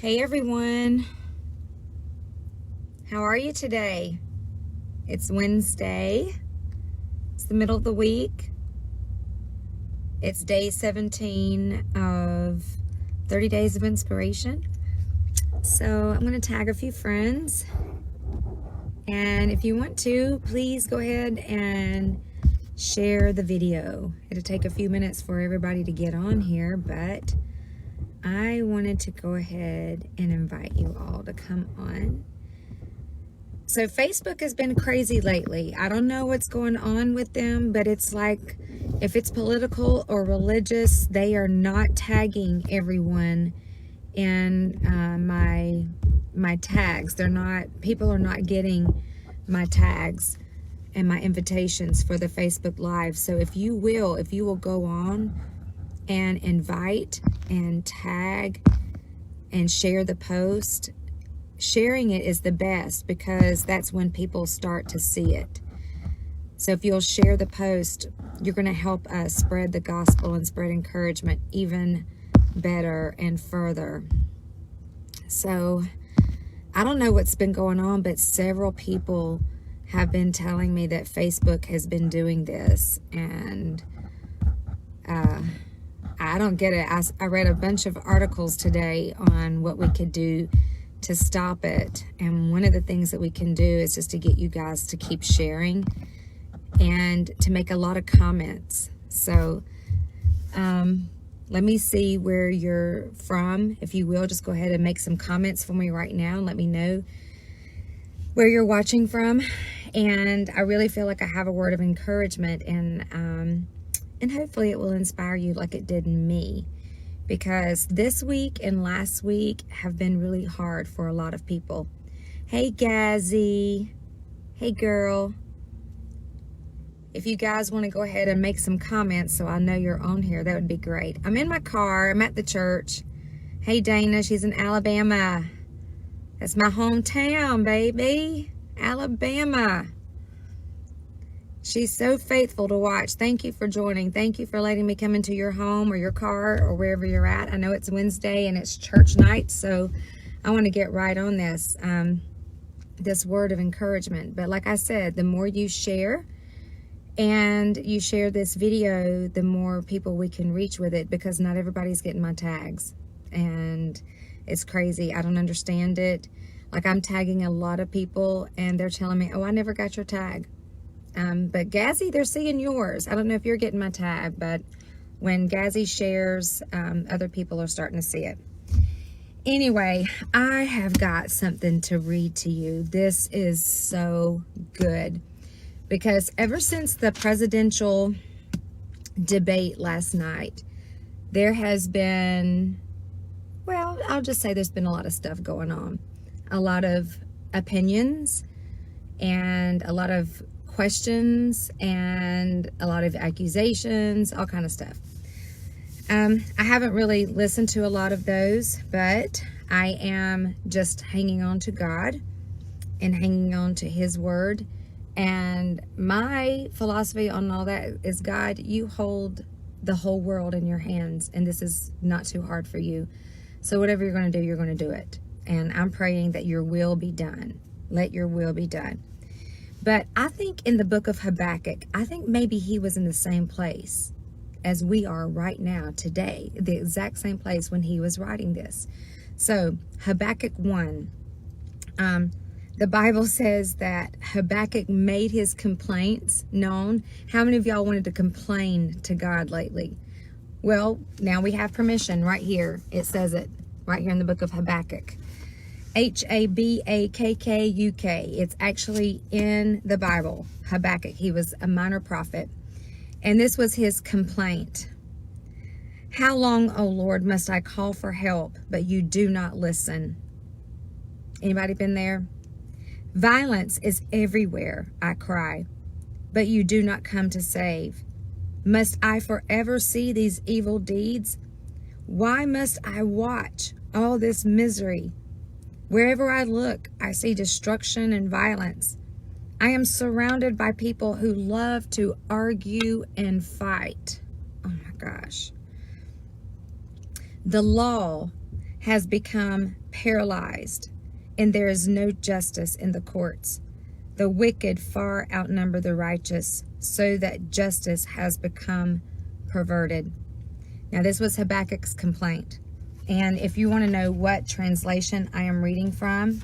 Hey everyone, how are you today? It's Wednesday, it's the middle of the week, it's day 17 of 30 Days of Inspiration. So I'm going to tag a few friends, and if you want to, please go ahead and share the video. It'll take a few minutes for everybody to get on here, but I wanted to go ahead and invite you all to come on. So Facebook has been crazy lately. I don't know what's going on with them, but it's like if it's political or religious, they are not tagging everyone in my tags. People are not getting my tags and my invitations for the Facebook Live. So if you will go on and invite and tag and share the post. Sharing it is the best because that's when people start to see it. So if you'll share the post, you're going to help us spread the gospel and spread encouragement even better and further. So I don't know what's been going on, but several people have been telling me that Facebook has been doing this, and I don't get it. I read a bunch of articles today on what we could do to stop it, and one of the things that we can do is just to get you guys to keep sharing and to make a lot of comments. So let me see where you're from. If you will, just go ahead and make some comments for me right now and let me know where you're watching from. And I really feel like I have a word of encouragement, and hopefully it will inspire you like it did me, because this week and last week have been really hard for a lot of people. Hey Gazzy, hey girl. If you guys want to go ahead and make some comments so I know you're on here, that would be great. I'm in my car, I'm at the church. Hey Dana, she's in Alabama. That's my hometown, baby. Alabama. She's so faithful to watch. Thank you for joining. Thank you for letting me come into your home or your car or wherever you're at. I know it's Wednesday and it's church night, so I want to get right on this, this word of encouragement. But like I said, the more you share and you share this video, the more people we can reach with it, because not everybody's getting my tags. And it's crazy. I don't understand it. Like, I'm tagging a lot of people and they're telling me, oh, I never got your tag. But Gazzy, they're seeing yours. I don't know if you're getting my tag, but when Gazzy shares, other people are starting to see it. Anyway, I have got something to read to you. This is so good, because ever since the presidential debate last night, there has been, well, I'll just say there's been a lot of stuff going on. A lot of opinions and a lot of questions and a lot of accusations, all kind of stuff. I haven't really listened to a lot of those, but I am just hanging on to God and hanging on to His word. And my philosophy on all that is, God, you hold the whole world in your hands, and this is not too hard for you. So whatever you're going to do, you're going to do it. And I'm praying that your will be done. Let your will be done. But I think in the book of Habakkuk, I think maybe he was in the same place as we are right now today, the exact same place when he was writing this. So Habakkuk 1, the Bible says that Habakkuk made his complaints known. How many of y'all wanted to complain to God lately? Well, now we have permission right here. It says it right here in the book of Habakkuk. Habakkuk. It's actually in the Bible. Habakkuk. He was a minor prophet. And this was his complaint. How long, O Lord, must I call for help, but you do not listen? Anybody been there? Violence is everywhere, I cry, but you do not come to save. Must I forever see these evil deeds? Why must I watch all this misery? Wherever I look, I see destruction and violence. I am surrounded by people who love to argue and fight. Oh my gosh. The law has become paralyzed, and there is no justice in the courts. The wicked far outnumber the righteous, so that justice has become perverted. Now, this was Habakkuk's complaint. And if you want to know what translation I am reading from,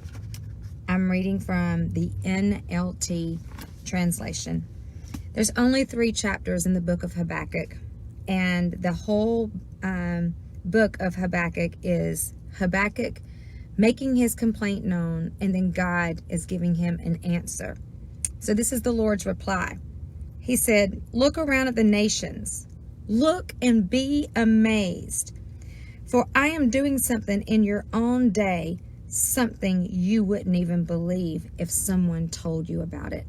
I'm reading from the NLT translation. There's only 3 chapters in the book of Habakkuk, and the whole book of Habakkuk is Habakkuk making his complaint known, and then God is giving him an answer. So this is the Lord's reply. He said, "Look around at the nations. Look and be amazed. For I am doing something in your own day, something you wouldn't even believe if someone told you about it."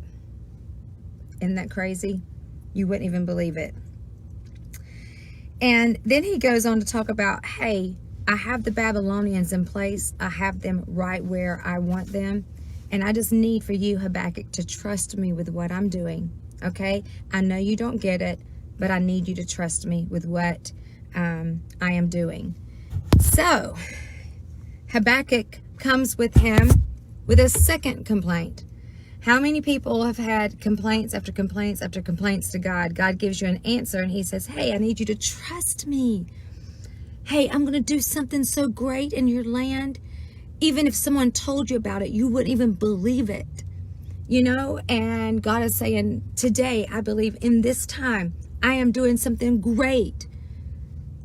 Isn't that crazy? You wouldn't even believe it. And then he goes on to talk about, hey, I have the Babylonians in place. I have them right where I want them. And I just need for you, Habakkuk, to trust me with what I'm doing. Okay? I know you don't get it, but I need you to trust me with what I am doing. So Habakkuk comes with him with a second complaint. How many people have had complaints after complaints after complaints to God? God gives you an answer and he says, hey, I need you to trust me. Hey, I'm going to do something so great in your land. Even if someone told you about it, you wouldn't even believe it. You know, and God is saying, today, I believe in this time, I am doing something great.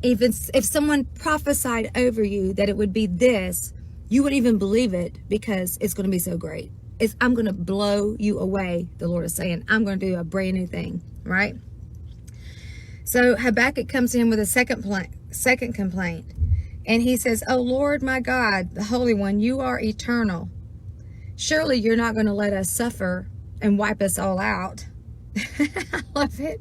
Even if someone prophesied over you that it would be this, you wouldn't even believe it because it's going to be so great. I'm going to blow you away, the Lord is saying. I'm going to do a brand new thing, right? So Habakkuk comes to him with a second complaint. And he says, oh, Lord, my God, the Holy One, you are eternal. Surely you're not going to let us suffer and wipe us all out. I love it.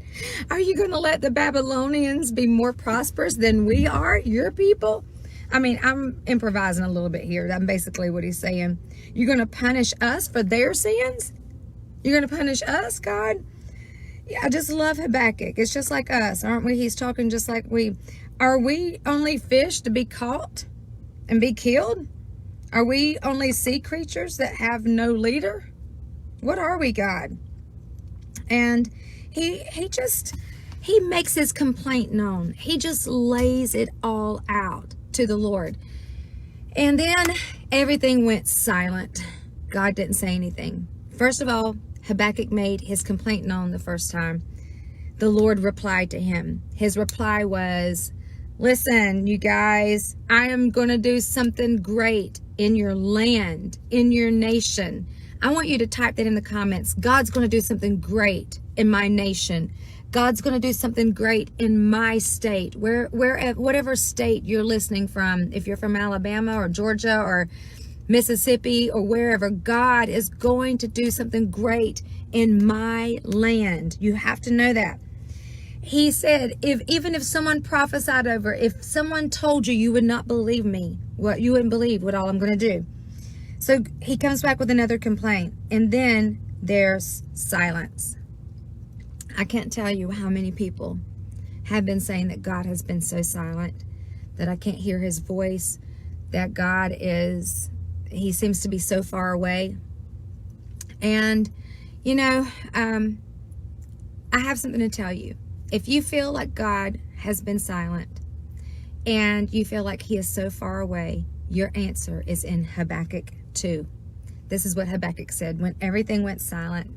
Are you going to let the Babylonians be more prosperous than we are, your people? I mean, I'm improvising a little bit here. That's basically what he's saying. You're going to punish us for their sins? You're going to punish us, God? Yeah, I just love Habakkuk. It's just like us, aren't we? He's talking just like we. Are we only fish to be caught and be killed? Are we only sea creatures that have no leader? What are we, God? And he makes his complaint known. He just lays it all out to the Lord. And then everything went silent. God didn't say anything. First of all, Habakkuk made his complaint known the first time. The Lord replied to him. His reply was, listen, you guys, I am going to do something great in your land, in your nation. I want you to type that in the comments. God's going to do something great in my nation. God's going to do something great in my state, whatever state you're listening from. If you're from Alabama or Georgia or Mississippi or wherever, God is going to do something great in my land. You have to know that. He said, even if someone prophesied over, if someone told you, you would not believe me. What you wouldn't believe what all I'm going to do. So he comes back with another complaint, and then there's silence. I can't tell you how many people have been saying that God has been so silent, that I can't hear his voice, that God he seems to be so far away. And, you know, I have something to tell you. If you feel like God has been silent and you feel like he is so far away, your answer is in Habakkuk 2. This is what Habakkuk said when everything went silent.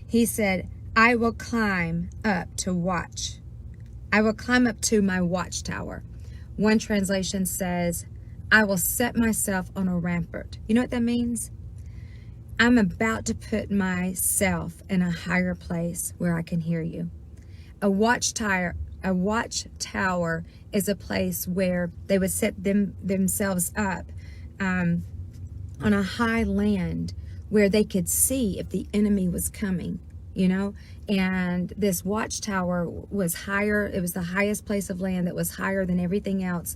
He said, I will climb up to watch. I will climb up to my watchtower. One translation says, I will set myself on a rampart. You know what that means? I'm about to put myself in a higher place where I can hear you. A watchtower is a place where they would set themselves up on a high land where they could see if the enemy was coming, you know. And this watchtower was higher. It was the highest place of land that was higher than everything else.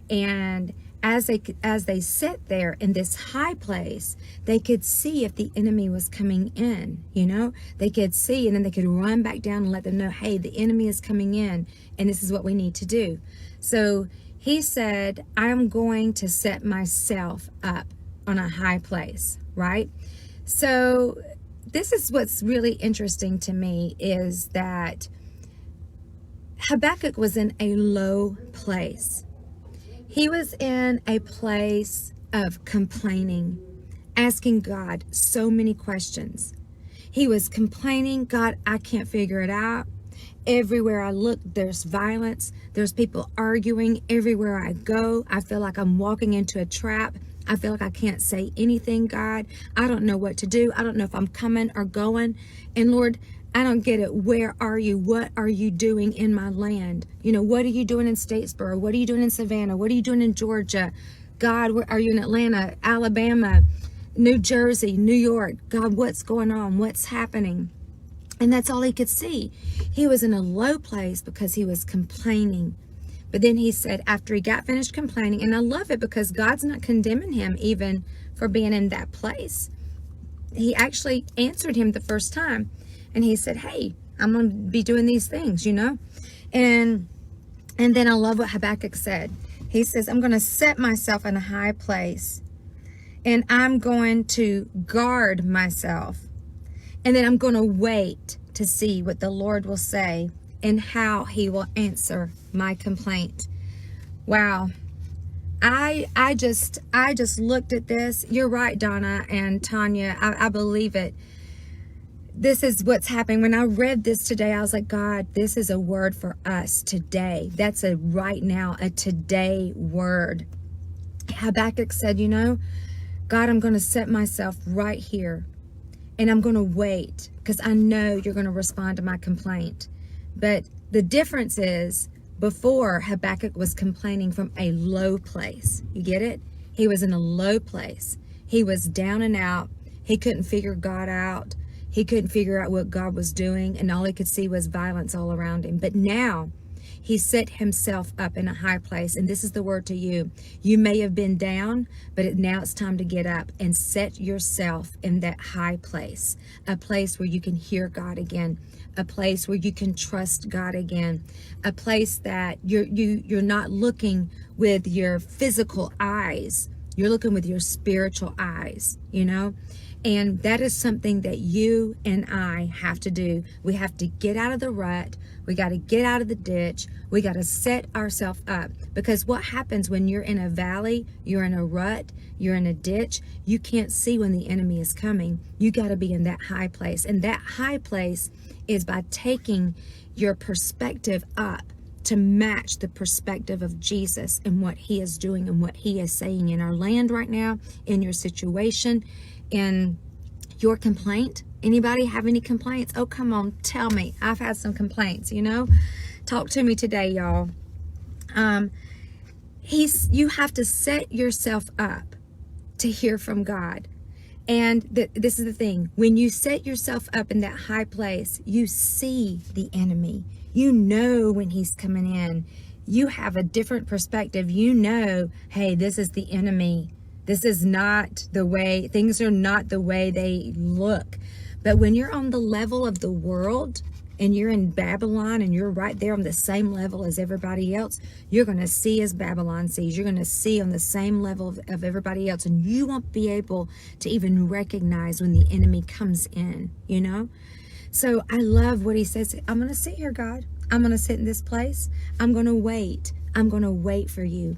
And as they sat there in this high place, they could see if the enemy was coming in, you know. They could see, and then they could run back down and let them know, hey, the enemy is coming in, and this is what we need to do. So He said, I'm going to set myself up on a high place, right? So this is what's really interesting to me, is that Habakkuk was in a low place. He was in a place of complaining, asking God so many questions. He was complaining, God, I can't figure it out. Everywhere I look, there's violence. There's people arguing. Everywhere I go, I feel like I'm walking into a trap. I feel like I can't say anything, God. I don't know what to do. I don't know if I'm coming or going. And Lord, I don't get it. Where are you? What are you doing in my land? You know, what are you doing in Statesboro? What are you doing in Savannah? What are you doing in Georgia? God, where are you in Atlanta, Alabama, New Jersey, New York? God, what's going on? What's happening? And that's all he could see. He was in a low place because he was complaining. But then he said, after he got finished complaining, and I love it because God's not condemning him even for being in that place. He actually answered him the first time. And he said, hey, I'm going to be doing these things, you know. And then I love what Habakkuk said. He says, I'm going to set myself in a high place. And I'm going to guard myself. And then I'm going to wait to see what the Lord will say and how he will answer my complaint. Wow. I just looked at this. You're right, Donna and Tanya. I believe it. This is what's happening. When I read this today, I was like, God, this is a word for us today. That's a right now, a today word. Habakkuk said, you know, God, I'm going to set myself right here. And I'm going to wait because I know you're going to respond to my complaint. But the difference is, before, Habakkuk was complaining from a low place. You get it? He was in a low place. He was down and out. He couldn't figure God out. He couldn't figure out what God was doing. And all he could see was violence all around him. But now he set himself up in a high place. And this is the word to you. You may have been down, but now it's time to get up and set yourself in that high place. A place where you can hear God again. A place where you can trust God again. A place that you're not looking with your physical eyes. You're looking with your spiritual eyes, you know? And that is something that you and I have to do. We have to get out of the rut. We got to get out of the ditch. We got to set ourselves up. Because what happens when you're in a valley, you're in a rut, you're in a ditch, you can't see when the enemy is coming. You got to be in that high place. And that high place is by taking your perspective up to match the perspective of Jesus and what he is doing and what he is saying in our land right now, in your situation, in your complaint. Anybody have any complaints? Oh, come on, tell me. I've had some complaints, you know. Talk to me today, y'all. You have to set yourself up to hear from God. And this is the thing. When you set yourself up in that high place, you see the enemy. You know when he's coming in. You have a different perspective. You know, hey, this is the enemy. This is not the way, things are not the way they look. But when you're on the level of the world and you're in Babylon and you're right there on the same level as everybody else, you're going to see as Babylon sees. You're going to see on the same level of everybody else. And you won't be able to even recognize when the enemy comes in, you know? So I love what he says. I'm going to sit here, God. I'm going to sit in this place. I'm going to wait. I'm going to wait for you.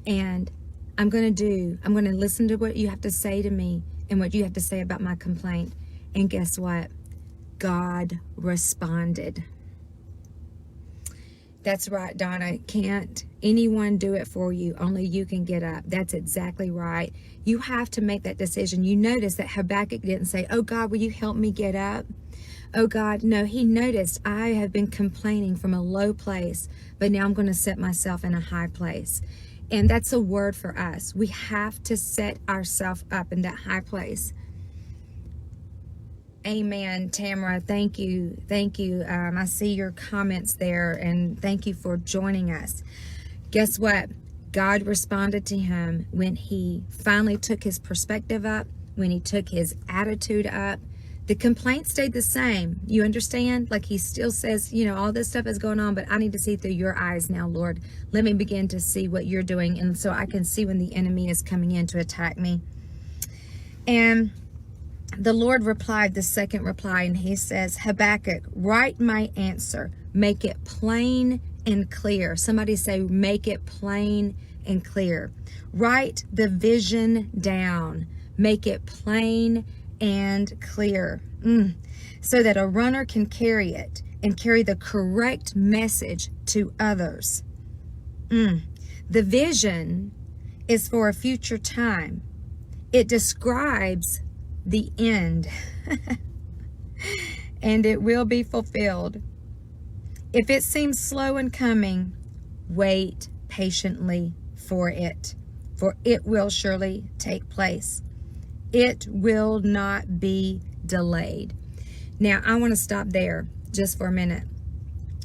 And I'm going to listen to what you have to say to me and what you have to say about my complaint. And guess what? God responded. That's right, Donna. Can't anyone do it for you? Only you can get up. That's exactly right. You have to make that decision. You notice that Habakkuk didn't say, oh God, will you help me get up? Oh God, no, he noticed I have been complaining from a low place, but now I'm going to set myself in a high place. And that's a word for us. We have to set ourselves up in that high place. Amen, Tamara. Thank you. Thank you. I see your comments there, and thank you for joining us. Guess what? God responded to him when he finally took his perspective up, when he took his attitude up. The complaint stayed the same. You understand? Like he still says, you know, all this stuff is going on, but I need to see through your eyes now, Lord. Let me begin to see what you're doing. And so I can see when the enemy is coming in to attack me. And the Lord replied, the second reply, and he says, Habakkuk, write my answer. Make it plain and clear. Somebody say, make it plain and clear. Write the vision down. Make it plain and clear, so that a runner can carry it and carry the correct message to others. The vision is for a future time. It describes the end, and it will be fulfilled. If it seems slow in coming, wait patiently for it will surely take place. It will not be delayed. Now, I want to stop there just for a minute,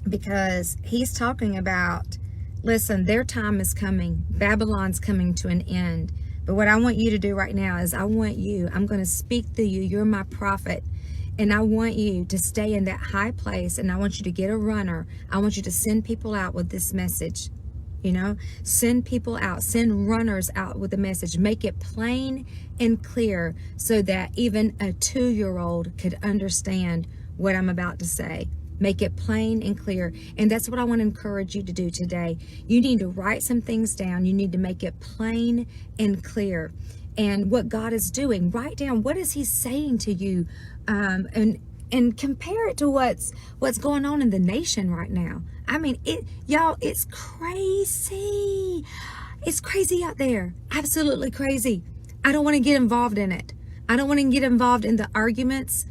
because he's talking about, listen, their time is coming. Babylon's coming to an end. But what I want you to do right now is I'm going to speak through you. You're my prophet. And I want you to stay in that high place. And I want you to get a runner. I want you to send people out with this message. You know, send people out, send runners out with the message. Make it plain and clear so that even a 2-year-old could understand what I'm about to say. Make it plain and clear. And that's what I want to encourage you to do today. You need to write some things down. You need to make it plain and clear. And what God is doing, write down, what is he saying to you? And compare it to what's going on in the nation right now. I mean, y'all, it's crazy. It's crazy out there. Absolutely crazy. I don't want to get involved in it. I don't want to get involved in the arguments.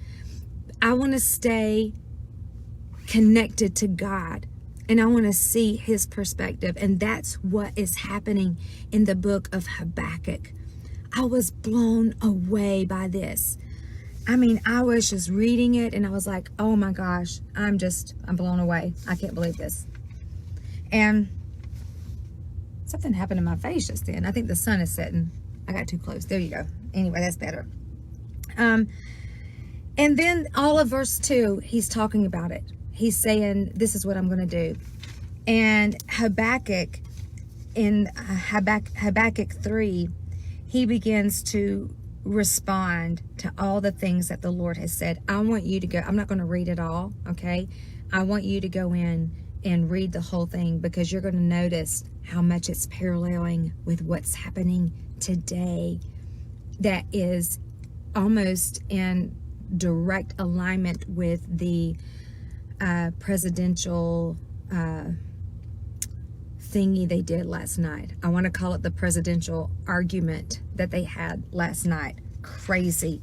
I want to stay connected to God, and I want to see his perspective. And that's what is happening in the book of Habakkuk. I was blown away by this. I mean, I was just reading it and I was like, oh my gosh, I'm blown away. I can't believe this. And something happened to my face just then. I think the sun is setting. I got too close. There you go. Anyway, that's better. And then all of verse 2, he's talking about it. He's saying, this is what I'm going to do. And Habakkuk, in Habakkuk 3, he begins to respond to all the things that the Lord has said. I want you to go. I'm not going to read it all, okay? I want you to go in and read the whole thing, because you're going to notice how much it's paralleling with what's happening today, that is almost in direct alignment with the presidential thingy they did last night. I want to call it the presidential argument that they had last night. Crazy.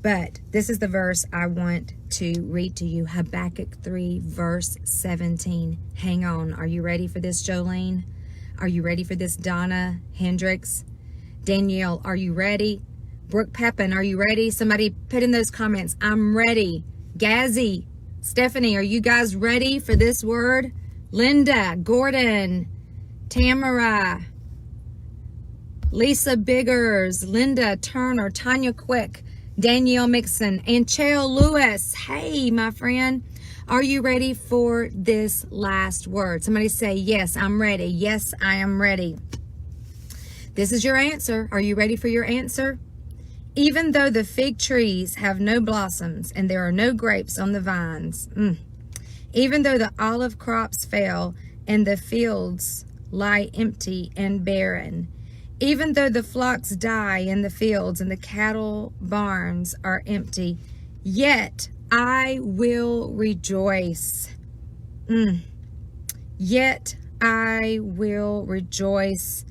But this is the verse I want to read to you. Habakkuk 3 verse 17. Hang on. Are you ready for this, Jolene? Are you ready for this, Donna Hendricks? Danielle, are you ready? Brooke Pepin, are you ready? Somebody put in those comments, I'm ready. Gazzy, Stephanie, are you guys ready for this word? Linda, Gordon, Tamara, Lisa Biggers, Linda Turner, Tanya Quick, Danielle Mixon, and Cheryl Lewis. Hey, my friend, are you ready for this last word? Somebody say, yes, I'm ready. Yes, I am ready. This is your answer. Are you ready for your answer? Even though the fig trees have no blossoms and there are no grapes on the vines, even though the olive crops fail and the fields lie empty and barren, even though the flocks die in the fields and the cattle barns are empty, yet I will rejoice. Yet I will rejoice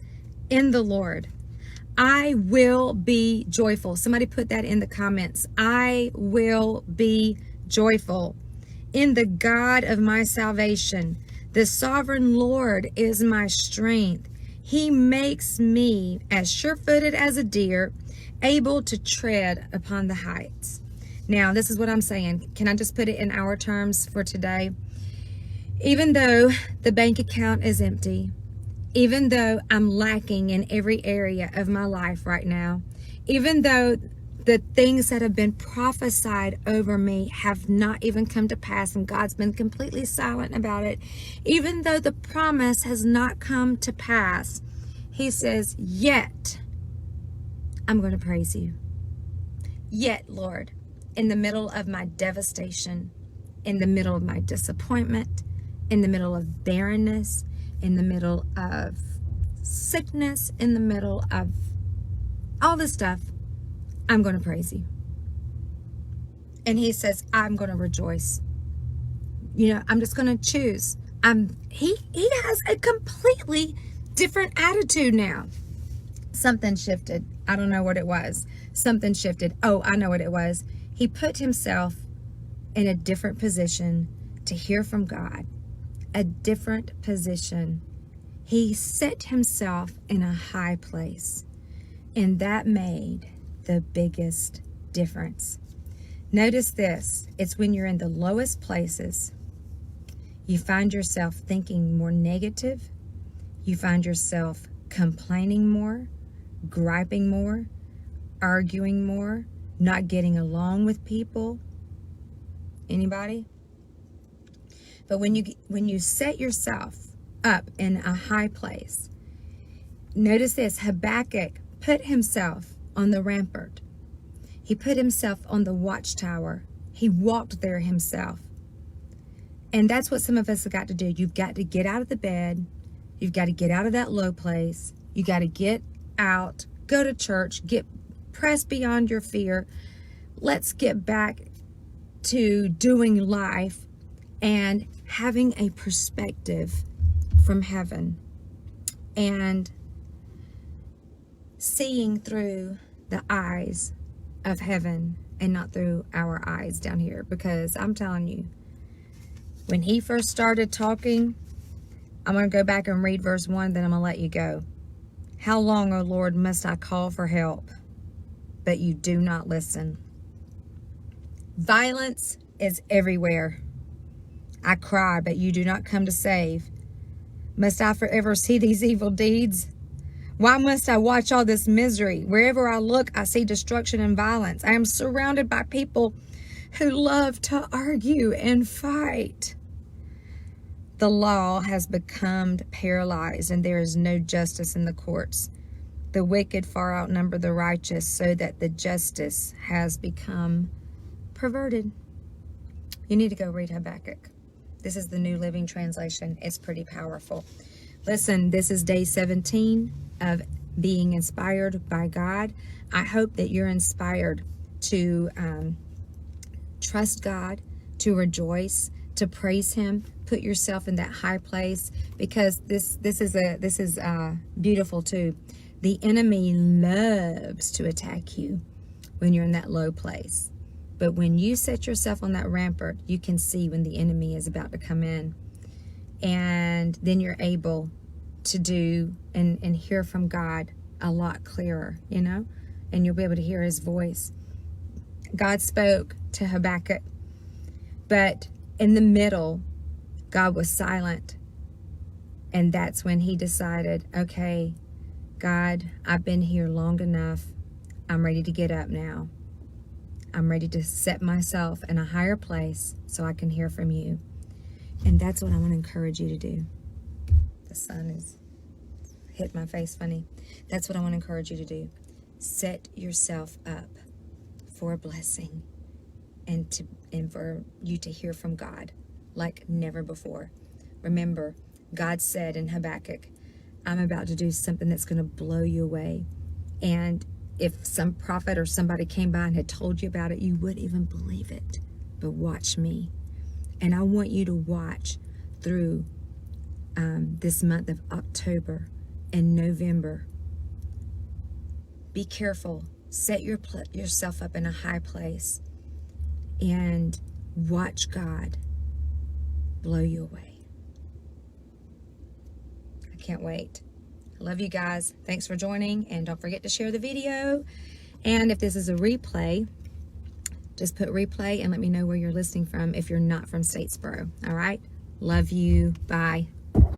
in the Lord. I will be joyful. Somebody put that in the comments. I will be joyful in the God of my salvation. The sovereign Lord is my strength. He makes me as sure-footed as a deer, able to tread upon the heights. Now, this is what I'm saying. Can I just put it in our terms for today? Even though the bank account is empty, even though I'm lacking in every area of my life right now, even though The things that have been prophesied over me have not even come to pass, and God's been completely silent about it. Even though the promise has not come to pass, he says, yet I'm going to praise you. Yet, Lord, in the middle of my devastation, in the middle of my disappointment, in the middle of barrenness, in the middle of sickness, in the middle of all this stuff, I'm going to praise you. And he says, I'm going to rejoice. You know, I'm just going to choose. He has a completely different attitude now. Something shifted. I don't know what it was. Something shifted. Oh, I know what it was. He put himself in a different position to hear from God. A different position. He set himself in a high place. And that made the biggest difference. Notice this. It's when you're in the lowest places, you find yourself thinking more negative. You find yourself complaining more, griping more, arguing more, not getting along with people. Anybody? But when you set yourself up in a high place, notice this. Habakkuk put himself on the rampart. He put himself on the watchtower. He walked there himself. And that's what some of us have got to do. You've got to get out of the bed. You've got to get out of that low place. You got to get out, go to church, press beyond your fear. Let's get back to doing life and having a perspective from heaven and seeing through the eyes of heaven and not through our eyes down here. Because I'm telling you, when he first started talking, I'm going to go back and read verse 1, then I'm going to let you go. How long, O Lord, must I call for help, but you do not listen? Violence is everywhere. I cry, but you do not come to save. Must I forever see these evil deeds? Why must I watch all this misery? Wherever I look, I see destruction and violence. I am surrounded by people who love to argue and fight. The law has become paralyzed, and there is no justice in the courts. The wicked far outnumber the righteous, so that the justice has become perverted. You need to go read Habakkuk. This is the New Living Translation. It's pretty powerful. Listen, this is day 17 of being inspired by God. I hope that you're inspired to trust God, to rejoice, to praise Him, put yourself in that high place, because this is beautiful too. The enemy loves to attack you when you're in that low place. But when you set yourself on that rampart, you can see when the enemy is about to come in. And then you're able to do and hear from God a lot clearer, you know? And you'll be able to hear His voice. God spoke to Habakkuk, but in the middle, God was silent. And that's when he decided, okay, God, I've been here long enough. I'm ready to get up now. I'm ready to set myself in a higher place so I can hear from you. And that's what I want to encourage you to do. The sun has hit my face funny. That's what I want to encourage you to do. Set yourself up for a blessing and for you to hear from God like never before. Remember, God said in Habakkuk, I'm about to do something that's going to blow you away. And if some prophet or somebody came by and had told you about it, you wouldn't even believe it. But watch me. And I want you to watch through this month of October and November. Be careful. Set yourself up in a high place and watch God blow you away. I can't wait. I love you guys. Thanks for joining, and don't forget to share the video. And if this is a replay, just put replay and let me know where you're listening from if you're not from Statesboro. All right? Love you. Bye.